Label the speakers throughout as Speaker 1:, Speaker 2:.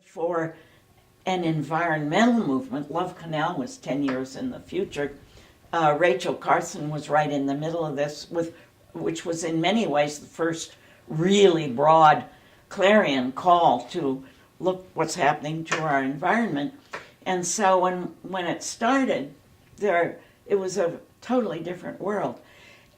Speaker 1: for an environmental movement. Love Canal was 10 years in the future. Rachel Carson was right in the middle of this, which was in many ways the first really broad clarion call to look what's happening to our environment. And so when it started, it was a totally different world.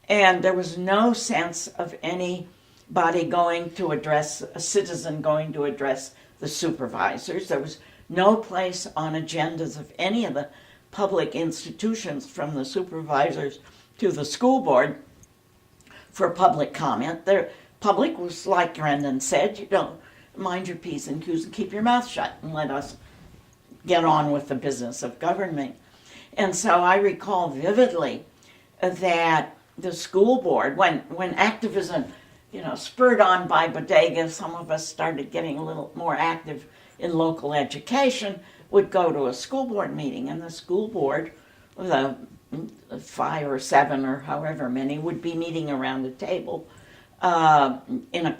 Speaker 1: And there was no sense of anybody going to address, a citizen going to address the supervisors. There was no place on agendas of any of the public institutions, from the supervisors to the school board, for public comment. The public was, like Brendan said, you don't mind your P's and Q's and keep your mouth shut and let us get on with the business of government. And so I recall vividly that the school board, when activism, spurred on by Bodega, some of us started getting a little more active in local education, would go to a school board meeting, and the school board, the 5 or 7 or however many, would be meeting around a table in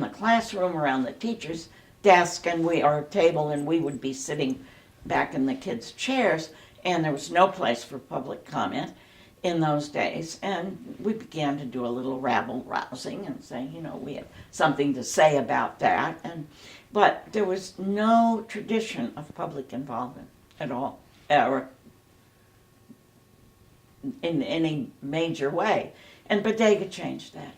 Speaker 1: the classroom around the teacher's desk or table, and we would be sitting back in the kids' chairs, and there was no place for public comment in those days. And we began to do a little rabble-rousing and say, we have something to say about that. But there was no tradition of public involvement at all, or in any major way. And Bodega changed that.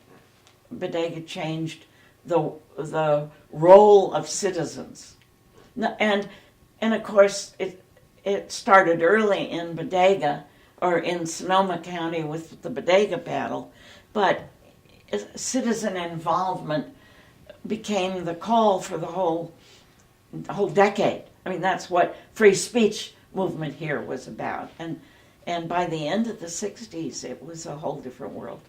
Speaker 1: Bodega changed the role of citizens. And of course, it started early in Bodega, or in Sonoma County with the Bodega battle, but citizen involvement became the call for the whole decade. I mean, that's what free speech movement here was about. And by the end of the 60s, it was a whole different world.